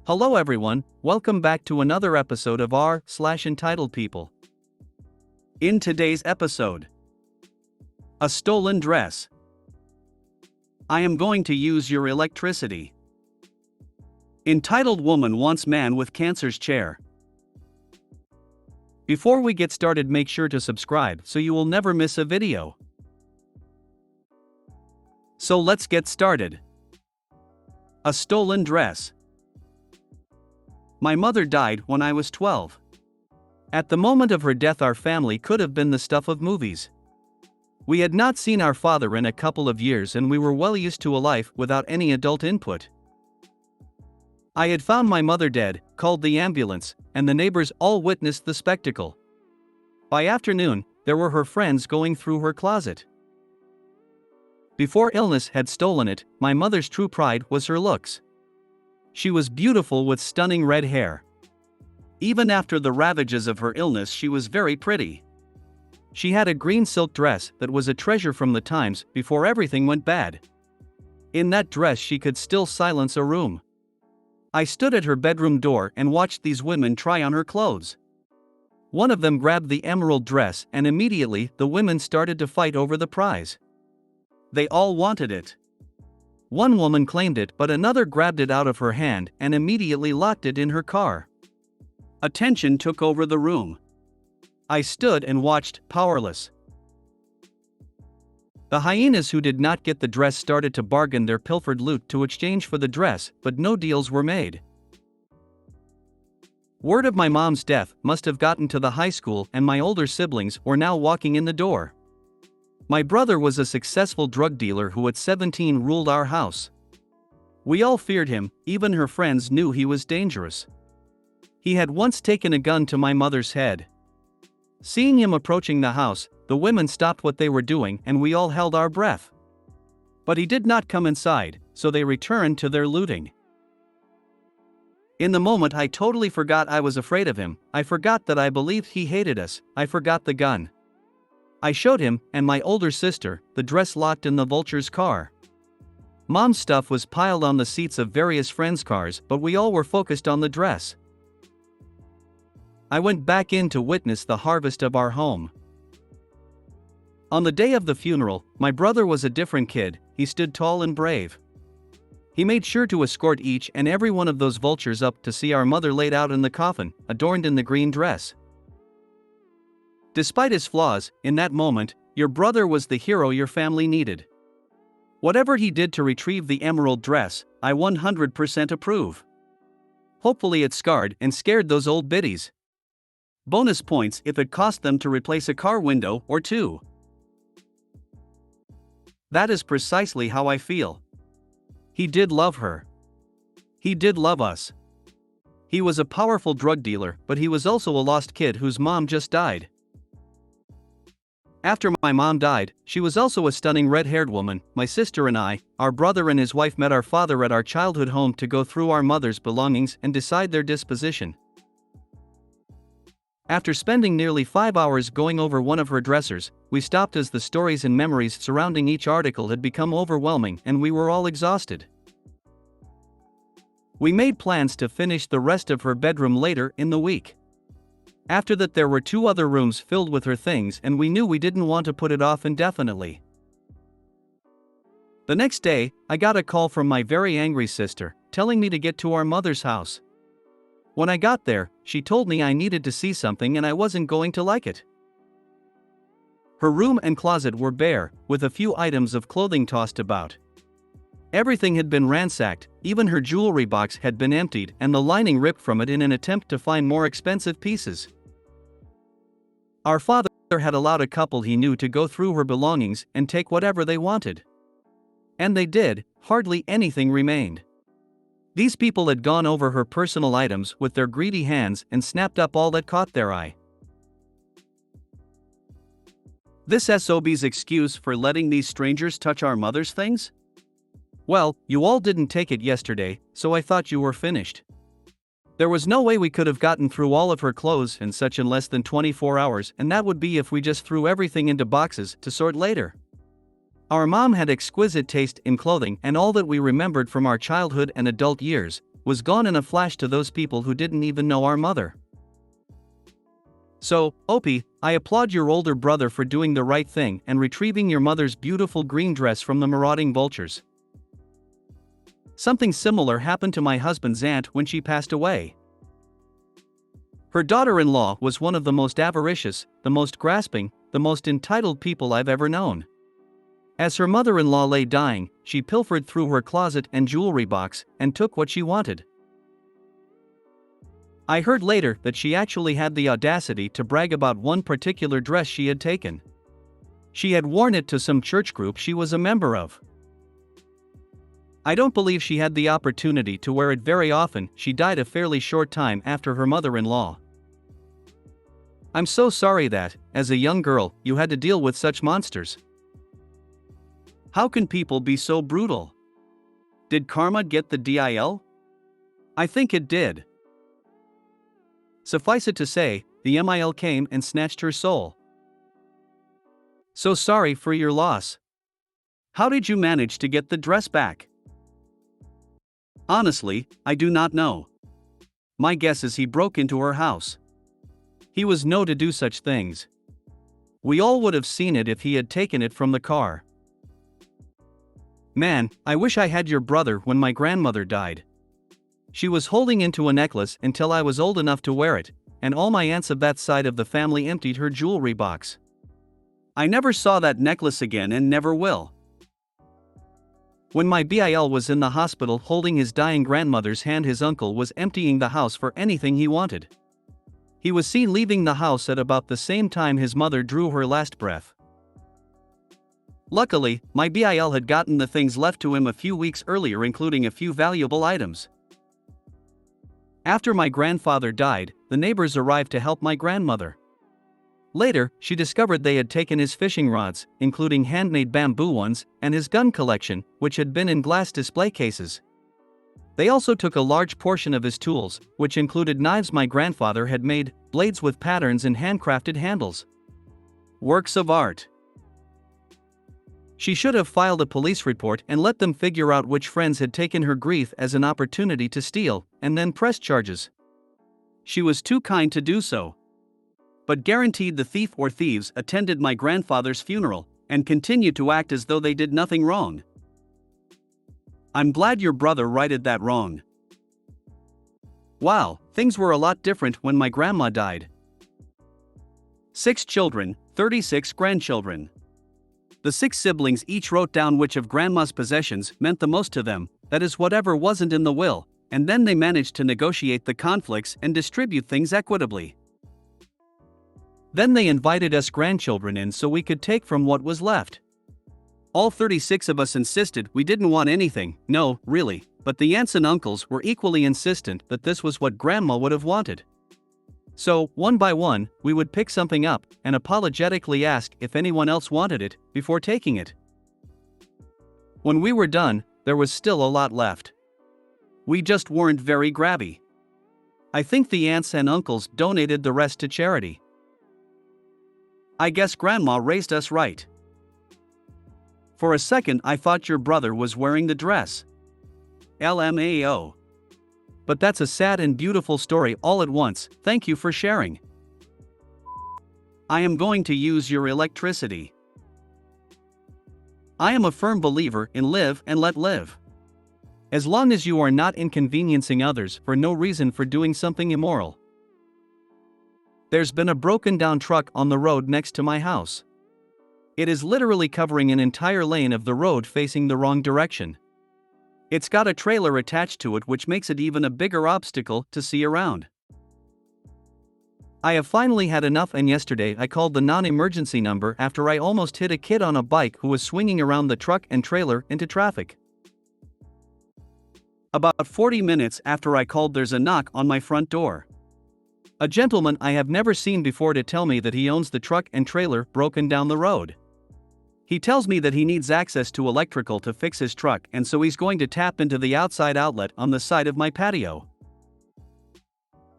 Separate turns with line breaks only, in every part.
Hello everyone, welcome back to another episode of r/Entitled People. In today's episode, a stolen dress. I am going to use your electricity. Entitled woman wants man with cancer's chair. Before we get started, make sure to subscribe so you will never miss a video. So let's get started. A stolen dress. My mother died when I was 12. At the moment of her death, our family could have been the stuff of movies. We had not seen our father in a couple of years and we were well used to a life without any adult input. I had found my mother dead, called the ambulance, and the neighbors all witnessed the spectacle. By afternoon, there were her friends going through her closet. Before illness had stolen it, my mother's true pride was her looks. She was beautiful with stunning red hair. Even after the ravages of her illness, she was very pretty. She had a green silk dress that was a treasure from the times before everything went bad. In that dress, she could still silence a room. I stood at her bedroom door and watched these women try on her clothes. One of them grabbed the emerald dress and immediately the women started to fight over the prize. They all wanted it. One woman claimed it, but another grabbed it out of her hand and immediately locked it in her car. Attention took over the room. I stood and watched, powerless. The hyenas who did not get the dress started to bargain their pilfered loot to exchange for the dress, but no deals were made. Word of my mom's death must have gotten to the high school, and my older siblings were now walking in the door. My brother was a successful drug dealer who at 17 ruled our house. We all feared him, even her friends knew he was dangerous. He had once taken a gun to my mother's head. Seeing him approaching the house, the women stopped what they were doing and we all held our breath. But he did not come inside, so they returned to their looting. In the moment, I totally forgot I was afraid of him. I forgot that I believed he hated us. I forgot the gun. I showed him, and my older sister, the dress locked in the vulture's car. Mom's stuff was piled on the seats of various friends' cars, but we all were focused on the dress. I went back in to witness the harvest of our home. On the day of the funeral, my brother was a different kid. He stood tall and brave. He made sure to escort each and every one of those vultures up to see our mother laid out in the coffin, adorned in the green dress. Despite his flaws, in that moment, your brother was the hero your family needed. Whatever he did to retrieve the emerald dress, I 100% approve. Hopefully it scarred and scared those old biddies. Bonus points if it cost them to replace a car window or two. That is precisely how I feel. He did love her. He did love us. He was a powerful drug dealer, but he was also a lost kid whose mom just died. After my mom died, she was also a stunning red-haired woman. My sister and I, our brother and his wife met our father at our childhood home to go through our mother's belongings and decide their disposition. After spending nearly 5 hours going over one of her dressers, we stopped as the stories and memories surrounding each article had become overwhelming and we were all exhausted. We made plans to finish the rest of her bedroom later in the week. After that, there were 2 other rooms filled with her things and we knew we didn't want to put it off indefinitely. The next day, I got a call from my very angry sister, telling me to get to our mother's house. When I got there, she told me I needed to see something and I wasn't going to like it. Her room and closet were bare, with a few items of clothing tossed about. Everything had been ransacked, even her jewelry box had been emptied and the lining ripped from it in an attempt to find more expensive pieces. Our father had allowed a couple he knew to go through her belongings and take whatever they wanted. And they did, hardly anything remained. These people had gone over her personal items with their greedy hands and snapped up all that caught their eye. This SOB's excuse for letting these strangers touch our mother's things? Well, you all didn't take it yesterday, so I thought you were finished. There was no way we could have gotten through all of her clothes and such in less than 24 hours, and that would be if we just threw everything into boxes to sort later. Our mom had exquisite taste in clothing, and all that we remembered from our childhood and adult years, was gone in a flash to those people who didn't even know our mother. So, Opie, I applaud your older brother for doing the right thing and retrieving your mother's beautiful green dress from the marauding vultures. Something similar happened to my husband's aunt when she passed away. Her daughter-in-law was one of the most avaricious, the most grasping, the most entitled people I've ever known. As her mother-in-law lay dying, she pilfered through her closet and jewelry box and took what she wanted. I heard later that she actually had the audacity to brag about one particular dress she had taken. She had worn it to some church group she was a member of. I don't believe she had the opportunity to wear it very often. She died a fairly short time after her mother-in-law. I'm so sorry that, as a young girl, you had to deal with such monsters. How can people be so brutal? Did karma get the DIL? I think it did. Suffice it to say, the MIL came and snatched her soul. So sorry for your loss. How did you manage to get the dress back? Honestly, I do not know. My guess is he broke into her house. He was known to do such things. We all would have seen it if he had taken it from the car. Man, I wish I had your brother when my grandmother died. She was holding into a necklace until I was old enough to wear it, and all my aunts of that side of the family emptied her jewelry box. I never saw that necklace again and never will. When my BIL was in the hospital holding his dying grandmother's hand, his uncle was emptying the house for anything he wanted. He was seen leaving the house at about the same time his mother drew her last breath. Luckily, my BIL had gotten the things left to him a few weeks earlier, including a few valuable items. After my grandfather died, the neighbors arrived to help my grandmother. Later, she discovered they had taken his fishing rods, including handmade bamboo ones, and his gun collection, which had been in glass display cases. They also took a large portion of his tools, which included knives my grandfather had made, blades with patterns and handcrafted handles. Works of art. She should have filed a police report and let them figure out which friends had taken her grief as an opportunity to steal, and then press charges. She was too kind to do so. But guaranteed the thief or thieves attended my grandfather's funeral, and continued to act as though they did nothing wrong. I'm glad your brother righted that wrong. Wow, things were a lot different when my grandma died. 6 children, 36 grandchildren. The 6 siblings each wrote down which of grandma's possessions meant the most to them, that is whatever wasn't in the will, and then they managed to negotiate the conflicts and distribute things equitably. Then they invited us grandchildren in so we could take from what was left. All 36 of us insisted we didn't want anything, no, really, but the aunts and uncles were equally insistent that this was what grandma would have wanted. So, one by one, we would pick something up and apologetically ask if anyone else wanted it before taking it. When we were done, there was still a lot left. We just weren't very grabby. I think the aunts and uncles donated the rest to charity. I guess grandma raised us right. For a second I thought your brother was wearing the dress. LMAO. But that's a sad and beautiful story all at once. Thank you for sharing. I am going to use your electricity. I am a firm believer in live and let live. As long as you are not inconveniencing others for no reason for doing something immoral. There's been a broken down truck on the road next to my house. It is literally covering an entire lane of the road facing the wrong direction. It's got a trailer attached to it, which makes it even a bigger obstacle to see around. I have finally had enough, and yesterday I called the non-emergency number after I almost hit a kid on a bike who was swinging around the truck and trailer into traffic. About 40 minutes after I called, there's a knock on my front door. A gentleman I have never seen before to tell me that he owns the truck and trailer broken down the road. He tells me that he needs access to electrical to fix his truck, and so he's going to tap into the outside outlet on the side of my patio.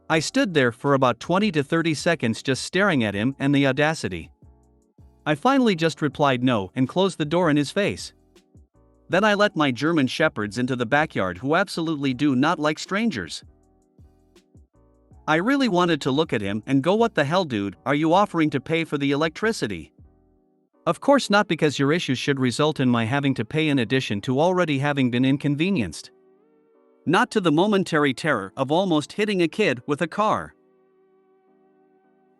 I stood there for about 20 to 30 seconds just staring at him and the audacity. I finally just replied no and closed the door in his face. Then I let my German shepherds into the backyard, who absolutely do not like strangers. I really wanted to look at him and go, "What the hell, dude, are you offering to pay for the electricity?" Of course not, because your issues should result in my having to pay in addition to already having been inconvenienced. Not to the momentary terror of almost hitting a kid with a car.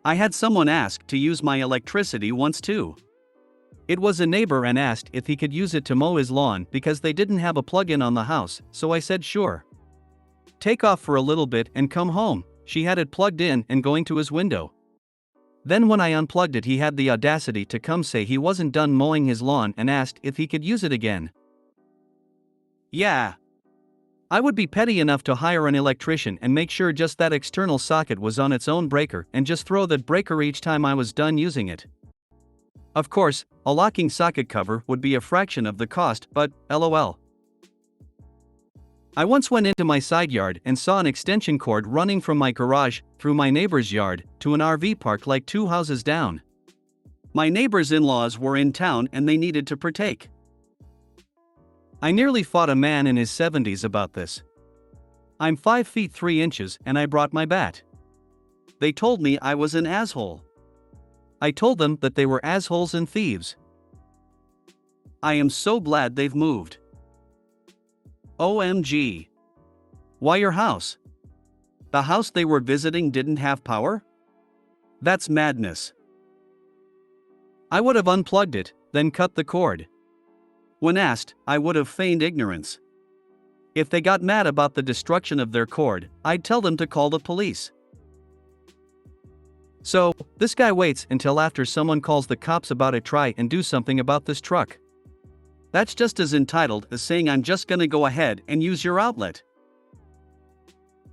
I had someone ask to use my electricity once too. It was a neighbor and asked if he could use it to mow his lawn because they didn't have a plug-in on the house, so I said sure. Take off for a little bit and come home. She had it plugged in and going to his window. Then when I unplugged it, he had the audacity to come say he wasn't done mowing his lawn and asked if he could use it again. Yeah. I would be petty enough to hire an electrician and make sure just that external socket was on its own breaker and just throw that breaker each time I was done using it. Of course, a locking socket cover would be a fraction of the cost, but lol. I once went into my side yard and saw an extension cord running from my garage through my neighbor's yard to an RV park like 2 houses down. My neighbor's in-laws were in town and they needed to partake. I nearly fought a man in his 70s about this. I'm 5 feet 3 inches and I brought my bat. They told me I was an asshole. I told them that they were assholes and thieves. I am so glad they've moved. OMG. Why your house? The house they were visiting didn't have power? That's madness. I would have unplugged it, then cut the cord. When asked, I would have feigned ignorance. If they got mad about the destruction of their cord, I'd tell them to call the police. So, this guy waits until after someone calls the cops about it. Try and do something about this truck. That's just as entitled as saying I'm just gonna go ahead and use your outlet.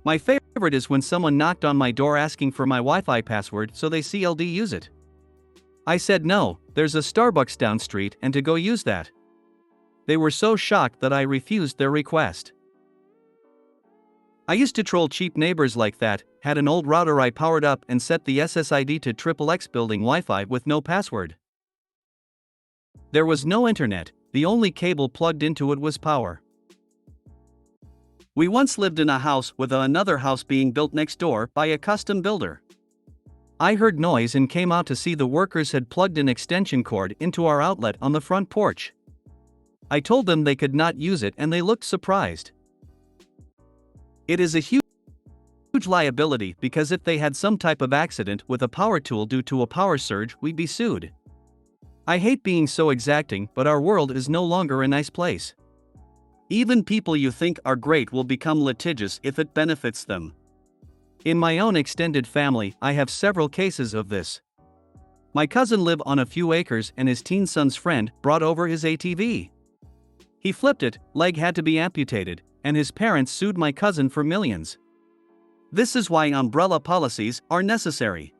My favorite is when someone knocked on my door asking for my Wi-Fi password so they CLD use it. I said no, there's a Starbucks down street and to go use that. They were so shocked that I refused their request. I used to troll cheap neighbors like that. Had an old router I powered up and set the SSID to XXX building Wi-Fi with no password. There was no internet, the only cable plugged into it was power. We once lived in a house with another house being built next door by a custom builder. I heard noise and came out to see the workers had plugged an extension cord into our outlet on the front porch. I told them they could not use it and they looked surprised. It is a huge liability because if they had some type of accident with a power tool due to a power surge, we'd be sued. I hate being so exacting, but our world is no longer a nice place. Even people you think are great will become litigious if it benefits them. In my own extended family, I have several cases of this. My cousin lived on a few acres and his teen son's friend brought over his ATV. He flipped it, leg had to be amputated, and his parents sued my cousin for millions. This is why umbrella policies are necessary.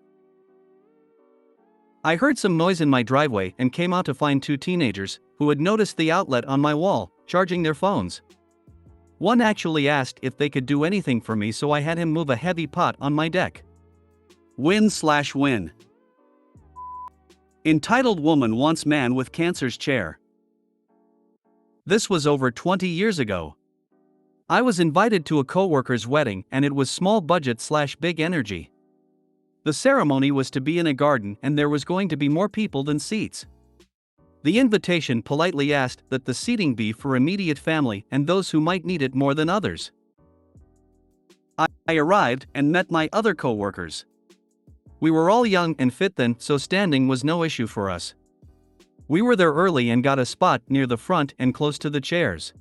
I heard some noise in my driveway and came out to find 2 teenagers who had noticed the outlet on my wall, charging their phones. One actually asked if they could do anything for me, so I had him move a heavy pot on my deck. Win/win. Entitled woman wants man with cancer's chair. This was over 20 years ago. I was invited to a coworker's wedding and it was small budget/big energy. The ceremony was to be in a garden and there was going to be more people than seats. The invitation politely asked that the seating be for immediate family and those who might need it more than others. I arrived and met my other coworkers. We were all young and fit then, so standing was no issue for us. We were there early and got a spot near the front and close to the chairs.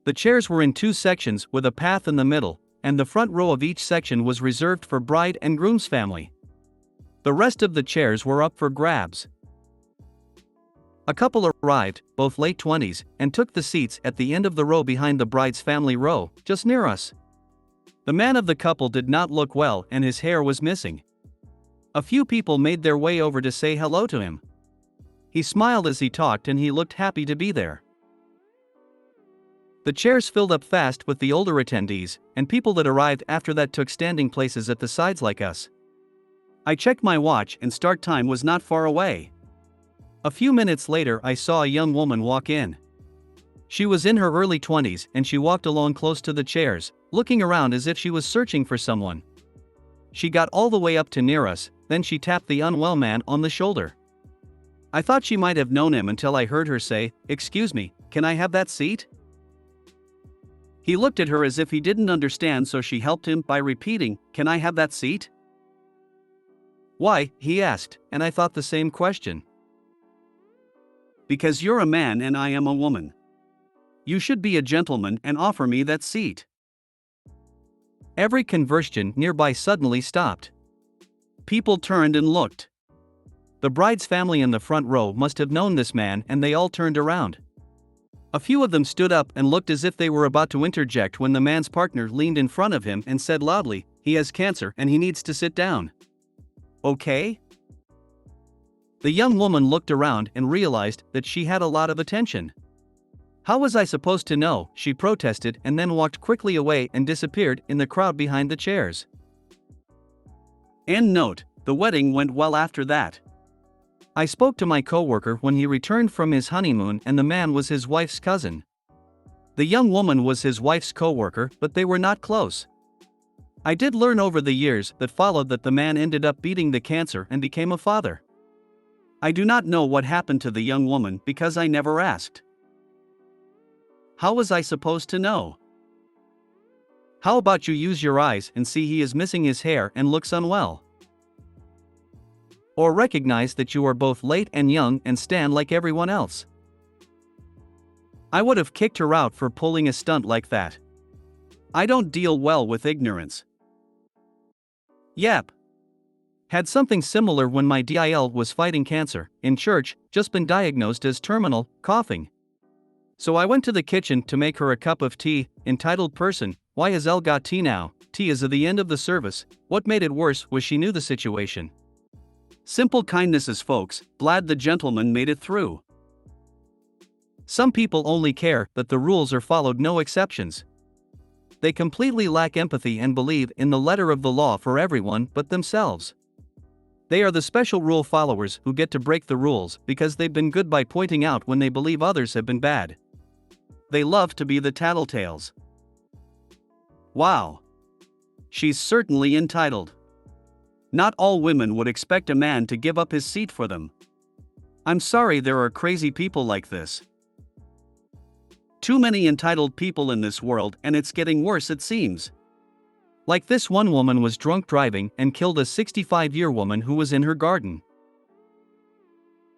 The chairs were in 2 sections with a path in the middle, and the front row of each section was reserved for bride and groom's family. The rest of the chairs were up for grabs. A couple arrived, both late 20s, and took the seats at the end of the row behind the bride's family row, just near us. The man of the couple did not look well and his hair was missing. A few people made their way over to say hello to him. He smiled as he talked and he looked happy to be there. The chairs filled up fast with the older attendees, and people that arrived after that took standing places at the sides like us. I checked my watch and start time was not far away. A few minutes later I saw a young woman walk in. She was in her early 20s and she walked along close to the chairs, looking around as if she was searching for someone. She got all the way up to near us, then she tapped the unwell man on the shoulder. I thought she might have known him until I heard her say, "Excuse me, can I have that seat?" He looked at her as if he didn't understand, so she helped him by repeating, "Can I have that seat?" "Why?" he asked, and I thought the same question. "Because you're a man and I am a woman. You should be a gentleman and offer me that seat." Every conversation nearby suddenly stopped. People turned and looked. The bride's family in the front row must have known this man and they all turned around. A few of them stood up and looked as if they were about to interject when the man's partner leaned in front of him and said loudly, "He has cancer and he needs to sit down." "Okay?" The young woman looked around and realized that she had a lot of attention. "How was I supposed to know?" she protested and then walked quickly away and disappeared in the crowd behind the chairs. End note: the wedding went well after that. I spoke to my coworker when he returned from his honeymoon and the man was his wife's cousin. The young woman was his wife's coworker, but they were not close. I did learn over the years that followed that the man ended up beating the cancer and became a father. I do not know what happened to the young woman because I never asked. How was I supposed to know? How about you use your eyes and see he is missing his hair and looks unwell? Or recognize that you are both late and young and stand like everyone else. I would have kicked her out for pulling a stunt like that. I don't deal well with ignorance. Yep. Had something similar when my DIL was fighting cancer, in church, just been diagnosed as terminal, coughing. So I went to the kitchen to make her a cup of tea. Entitled person, why has Elle got tea now? Tea is at the end of the service. What made it worse was she knew the situation. Simple kindnesses, folks. Glad the gentleman made it through. Some people only care that the rules are followed, no exceptions. They completely lack empathy and believe in the letter of the law for everyone but themselves. They are the special rule followers who get to break the rules because they've been good by pointing out when they believe others have been bad. They love to be the tattletales. Wow. She's certainly entitled. Not all women would expect a man to give up his seat for them. I'm sorry there are crazy people like this. Too many entitled people in this world, and it's getting worse, it seems. Like this one woman was drunk driving and killed a 65-year woman who was in her garden.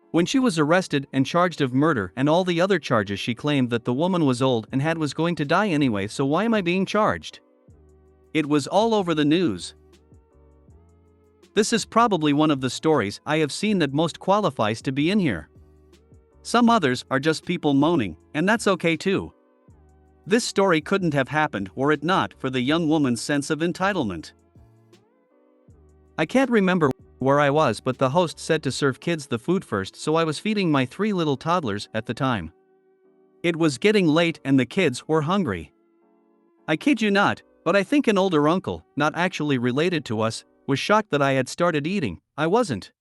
When she was arrested and charged of murder and all the other charges, she claimed that the woman was old and was going to die anyway, so why am I being charged? It was all over the news. This is probably one of the stories I have seen that most qualifies to be in here. Some others are just people moaning, and that's okay too. This story couldn't have happened were it not for the young woman's sense of entitlement. I can't remember where I was, but the host said to serve kids the food first, so I was feeding my 3 little toddlers at the time. It was getting late and the kids were hungry. I kid you not, but I think an older uncle, not actually related to us, was shocked that I had started eating. I wasn't.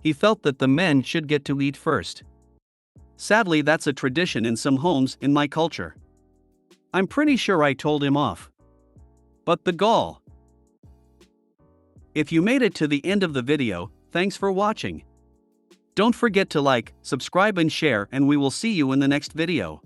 He felt that the men should get to eat first. Sadly, that's a tradition in some homes in my culture. I'm pretty sure I told him off. But the gall. If you made it to the end of the video, thanks for watching. Don't forget to like, subscribe and share, and we will see you in the next video.